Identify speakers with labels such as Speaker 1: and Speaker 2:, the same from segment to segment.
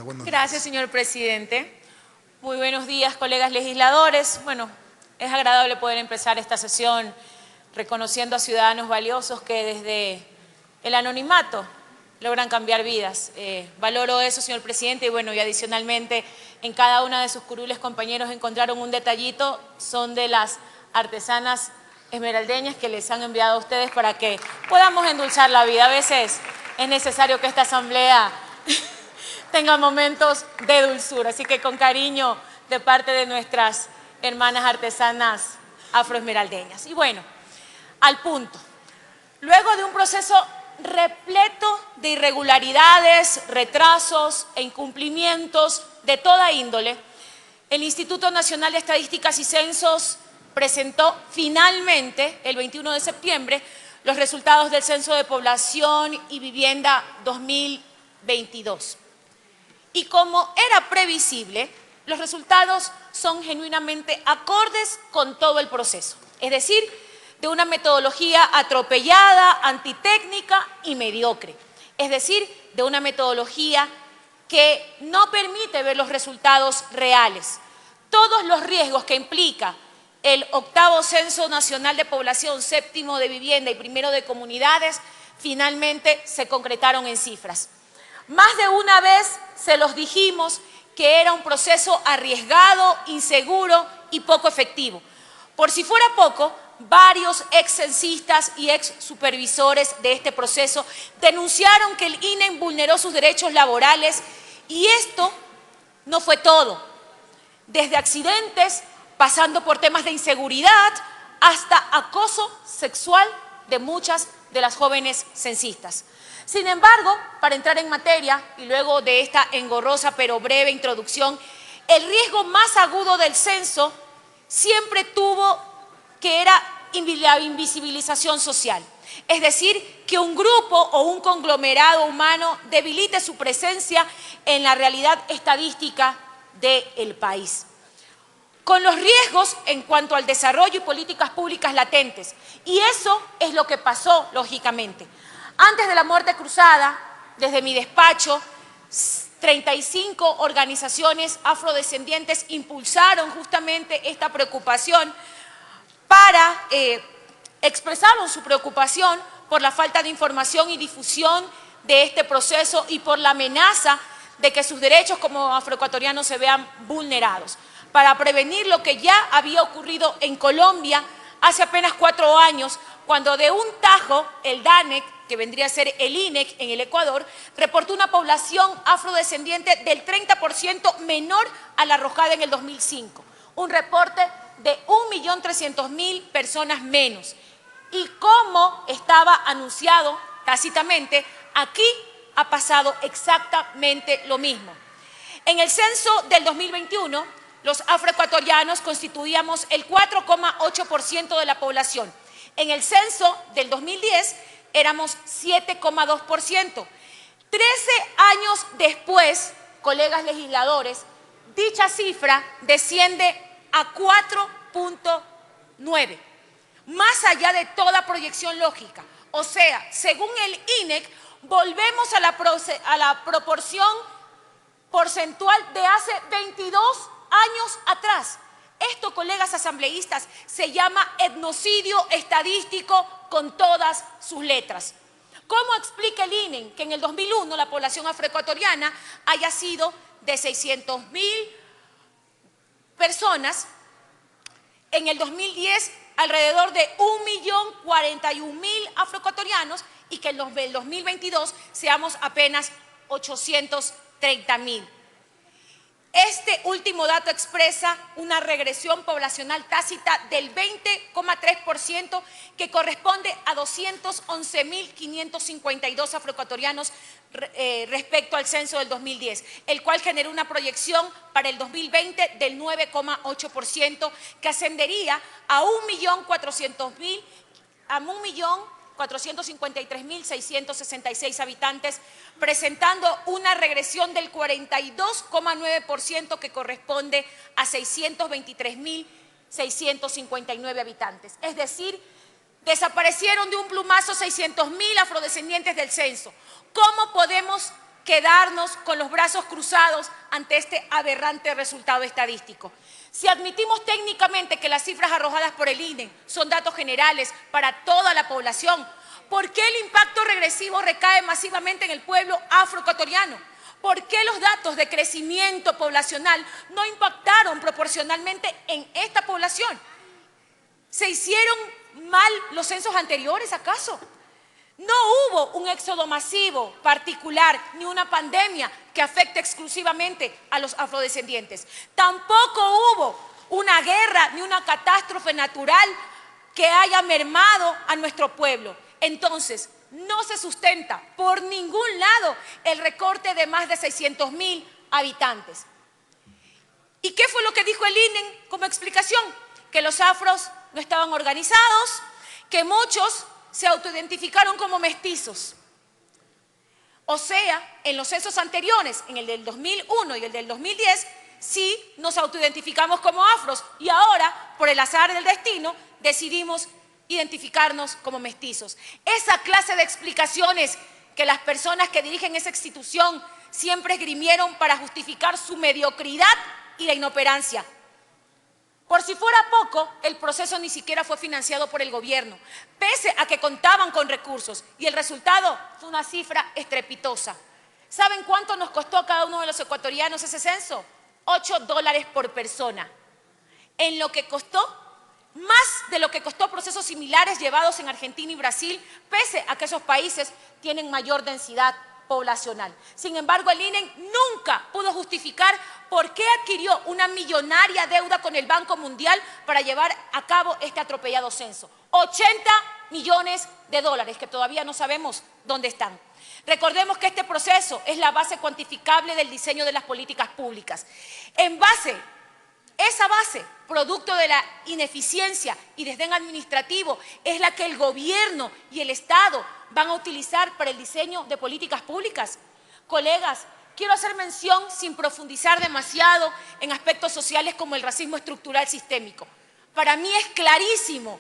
Speaker 1: Buenos
Speaker 2: Gracias,
Speaker 1: días.
Speaker 2: señor presidente. Muy buenos días, colegas legisladores. Bueno, es agradable poder empezar esta sesión reconociendo a ciudadanos valiosos que desde el anonimato logran cambiar vidas. Valoro eso, señor presidente, y bueno, y adicionalmente en cada una de sus curules compañeros encontraron un detallito, son de las artesanas esmeraldeñas que les han enviado a ustedes para que podamos endulzar la vida. A veces es necesario que esta asamblea tenga momentos de dulzura, así que con cariño de parte de nuestras hermanas artesanas afroesmeraldeñas. Y bueno, al punto. Luego de un proceso repleto de irregularidades, retrasos e incumplimientos de toda índole, el Instituto Nacional de Estadísticas y Censos presentó finalmente, el 21 de septiembre, los resultados del Censo de Población y Vivienda 2022. Y como era previsible, los resultados son genuinamente acordes con todo el proceso. Es decir, de una metodología atropellada, antitécnica y mediocre. Es decir, de una metodología que no permite ver los resultados reales. Todos los riesgos que implica el 8º Censo Nacional de Población, 7º de Vivienda y 1º de Comunidades, finalmente se concretaron en cifras. Más de una vez se los dijimos que era un proceso arriesgado, inseguro y poco efectivo. Por si fuera poco, varios ex censistas y ex supervisores de este proceso denunciaron que el INE vulneró sus derechos laborales y esto no fue todo. Desde accidentes, pasando por temas de inseguridad, hasta acoso sexual de muchas de las jóvenes censistas. Sin embargo, para entrar en materia, y luego de esta engorrosa pero breve introducción, el riesgo más agudo del censo siempre tuvo que era la invisibilización social. Es decir, que un grupo o un conglomerado humano debilite su presencia en la realidad estadística del país, con los riesgos en cuanto al desarrollo y políticas públicas latentes. Y eso es lo que pasó, lógicamente. Antes de la muerte cruzada, desde mi despacho, 35 organizaciones afrodescendientes impulsaron justamente esta preocupación expresaron su preocupación por la falta de información y difusión de este proceso y por la amenaza de que sus derechos como afroecuatorianos se vean vulnerados. Para prevenir lo que ya había ocurrido en Colombia hace apenas 4 años, cuando de un tajo el DANEC, que vendría a ser el INEC en el Ecuador, reportó una población afrodescendiente del 30% menor a la arrojada en el 2005. Un reporte de 1.300.000 personas menos. Y como estaba anunciado tácitamente, aquí ha pasado exactamente lo mismo. En el censo del 2021, los afroecuatorianos constituíamos el 4,8% de la población. En el censo del 2010 éramos 7,2%. 13 años después, colegas legisladores, dicha cifra desciende a 4,9%, más allá de toda proyección lógica. O sea, según el INEC, volvemos a la proporción porcentual de hace 22 años atrás. Esto, colegas asambleístas, se llama etnocidio estadístico con todas sus letras. ¿Cómo explica el INE que en el 2001 la población afroecuatoriana haya sido de 600.000 personas, en el 2010 alrededor de 1.041.000 afroecuatorianos y que en el 2022 seamos apenas 830.000? Este último dato expresa una regresión poblacional tácita del 20,3% que corresponde a 211.552 afroecuatorianos respecto al censo del 2010, el cual generó una proyección para el 2020 del 9,8% que ascendería a 1.453.666 habitantes, presentando una regresión del 42,9% que corresponde a 623.659 habitantes. Es decir, desaparecieron de un plumazo 600.000 afrodescendientes del censo. ¿Cómo podemos quedarnos con los brazos cruzados ante este aberrante resultado estadístico. Si admitimos técnicamente que las cifras arrojadas por el INE son datos generales para toda la población, ¿por qué el impacto regresivo recae masivamente en el pueblo afroecuatoriano? ¿Por qué los datos de crecimiento poblacional no impactaron proporcionalmente en esta población? ¿Se hicieron mal los censos anteriores, acaso? No hubo un éxodo masivo particular ni una pandemia que afecte exclusivamente a los afrodescendientes. Tampoco hubo una guerra ni una catástrofe natural que haya mermado a nuestro pueblo. Entonces, no se sustenta por ningún lado el recorte de más de 600.000 habitantes. ¿Y qué fue lo que dijo el INE como explicación? Que los afros no estaban organizados, que muchos se autoidentificaron como mestizos. O sea, en los censos anteriores, en el del 2001 y el del 2010, sí nos autoidentificamos como afros y ahora, por el azar del destino, decidimos identificarnos como mestizos. Esa clase de explicaciones que las personas que dirigen esa institución siempre esgrimieron para justificar su mediocridad y la inoperancia. Por si fuera poco, el proceso ni siquiera fue financiado por el gobierno, pese a que contaban con recursos, y el resultado fue una cifra estrepitosa. ¿Saben cuánto nos costó a cada uno de los ecuatorianos ese censo? $8 por persona. En lo que costó, más de lo que costó procesos similares llevados en Argentina y Brasil, pese a que esos países tienen mayor densidad poblacional. Sin embargo, el INE nunca pudo justificar por qué adquirió una millonaria deuda con el Banco Mundial para llevar a cabo este atropellado censo. 80 millones de dólares que todavía no sabemos dónde están. Recordemos que este proceso es la base cuantificable del diseño de las políticas públicas. Esa base, producto de la ineficiencia y desdén administrativo, es la que el gobierno y el Estado van a utilizar para el diseño de políticas públicas. Colegas, quiero hacer mención, sin profundizar demasiado, en aspectos sociales como el racismo estructural sistémico. Para mí es clarísimo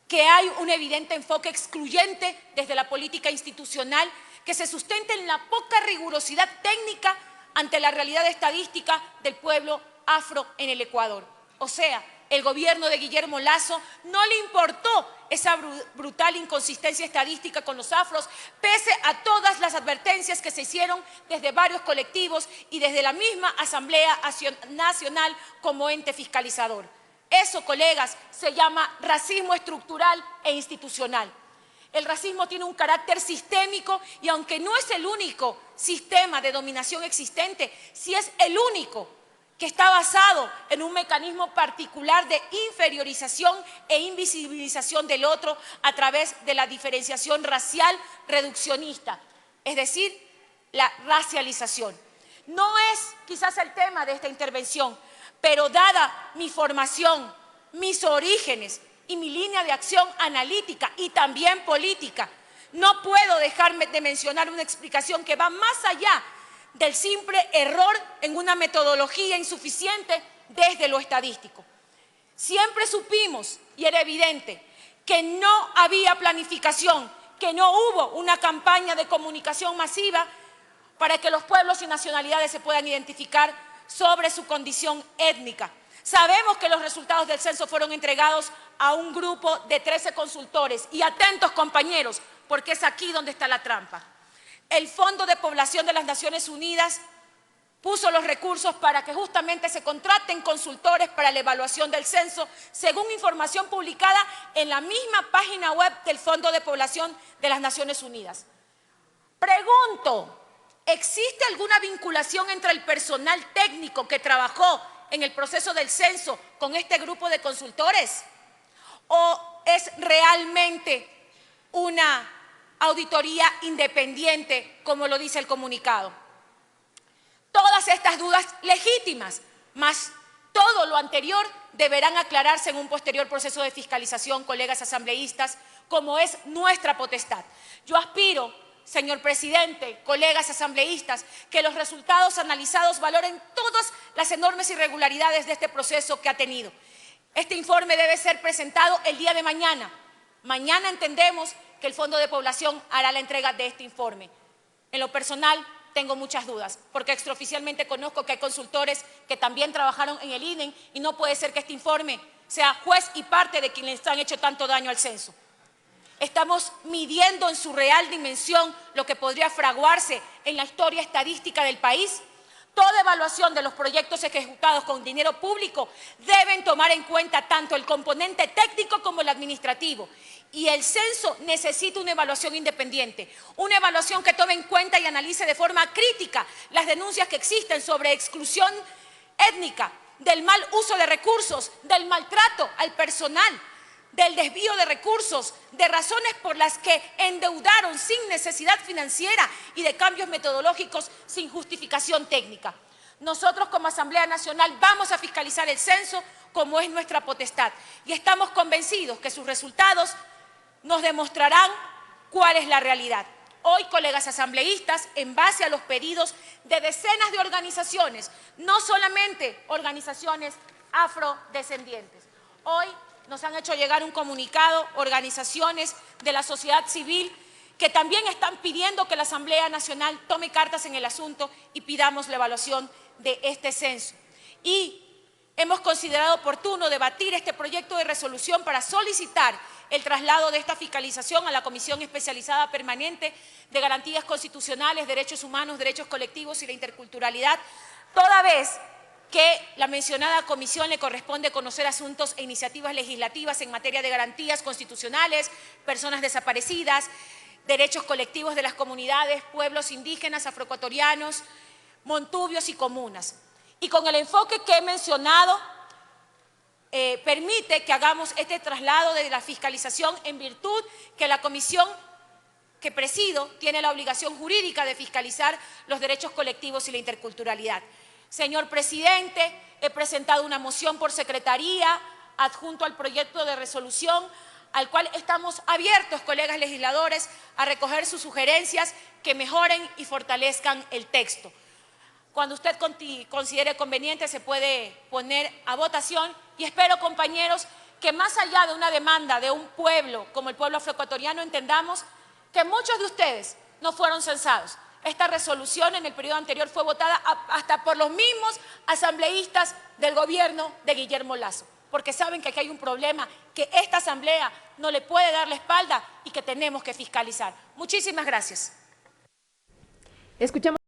Speaker 2: que hay un evidente enfoque excluyente desde la política institucional que se sustenta en la poca rigurosidad técnica ante la realidad estadística del pueblo afro en el Ecuador. O sea, el gobierno de Guillermo Lasso no le importó esa brutal inconsistencia estadística con los afros, pese a todas las advertencias que se hicieron desde varios colectivos y desde la misma Asamblea Nacional como ente fiscalizador. Eso, colegas, se llama racismo estructural e institucional. El racismo tiene un carácter sistémico y aunque no es el único sistema de dominación existente, sí es el único que está basado en un mecanismo particular de inferiorización e invisibilización del otro a través de la diferenciación racial reduccionista, es decir, la racialización. No es quizás el tema de esta intervención, pero dada mi formación, mis orígenes y mi línea de acción analítica y también política, no puedo dejarme de mencionar una explicación que va más allá del simple error en una metodología insuficiente desde lo estadístico. Siempre supimos, y era evidente, que no había planificación, que no hubo una campaña de comunicación masiva para que los pueblos y nacionalidades se puedan identificar sobre su condición étnica. Sabemos que los resultados del censo fueron entregados a un grupo de 13 consultores. Y atentos, compañeros, porque es aquí donde está la trampa. El Fondo de Población de las Naciones Unidas puso los recursos para que justamente se contraten consultores para la evaluación del censo, según información publicada en la misma página web del Fondo de Población de las Naciones Unidas. Pregunto, ¿existe alguna vinculación entre el personal técnico que trabajó en el proceso del censo con este grupo de consultores? ¿O es realmente una auditoría independiente, como lo dice el comunicado? Todas estas dudas legítimas, más todo lo anterior, deberán aclararse en un posterior proceso de fiscalización, colegas asambleístas, como es nuestra potestad. Yo aspiro, señor presidente, colegas asambleístas, que los resultados analizados valoren todas las enormes irregularidades de este proceso que ha tenido. Este informe debe ser presentado el día de mañana. Mañana entendemos que el Fondo de Población hará la entrega de este informe. En lo personal, tengo muchas dudas, porque extraoficialmente conozco que hay consultores que también trabajaron en el INE y no puede ser que este informe sea juez y parte de quienes han hecho tanto daño al censo. Estamos midiendo en su real dimensión lo que podría fraguarse en la historia estadística del país. Toda evaluación de los proyectos ejecutados con dinero público deben tomar en cuenta tanto el componente técnico como el administrativo. Y el censo necesita una evaluación independiente, una evaluación que tome en cuenta y analice de forma crítica las denuncias que existen sobre exclusión étnica, del mal uso de recursos, del maltrato al personal, del desvío de recursos, de razones por las que endeudaron sin necesidad financiera y de cambios metodológicos sin justificación técnica. Nosotros como Asamblea Nacional vamos a fiscalizar el censo como es nuestra potestad y estamos convencidos que sus resultados nos demostrarán cuál es la realidad. Hoy, colegas asambleístas, en base a los pedidos de decenas de organizaciones, no solamente organizaciones afrodescendientes, hoy nos han hecho llegar un comunicado organizaciones de la sociedad civil que también están pidiendo que la Asamblea Nacional tome cartas en el asunto y pidamos la evaluación de este censo. Y hemos considerado oportuno debatir este proyecto de resolución para solicitar el traslado de esta fiscalización a la Comisión Especializada Permanente de Garantías Constitucionales, Derechos Humanos, Derechos Colectivos y la Interculturalidad, toda vez que la mencionada comisión le corresponde conocer asuntos e iniciativas legislativas en materia de garantías constitucionales, personas desaparecidas, derechos colectivos de las comunidades, pueblos indígenas, afroecuatorianos, montubios y comunas. Y con el enfoque que he mencionado, permite que hagamos este traslado de la fiscalización en virtud que la comisión que presido tiene la obligación jurídica de fiscalizar los derechos colectivos y la interculturalidad. Señor presidente, he presentado una moción por secretaría adjunto al proyecto de resolución, al cual estamos abiertos, colegas legisladores, a recoger sus sugerencias que mejoren y fortalezcan el texto. Cuando usted considere conveniente se puede poner a votación y espero, compañeros, que más allá de una demanda de un pueblo como el pueblo afroecuatoriano, entendamos que muchos de ustedes no fueron censados. Esta resolución en el periodo anterior fue votada hasta por los mismos asambleístas del gobierno de Guillermo Lasso, porque saben que aquí hay un problema que esta asamblea no le puede dar la espalda y que tenemos que fiscalizar. Muchísimas gracias.
Speaker 1: Escuchamos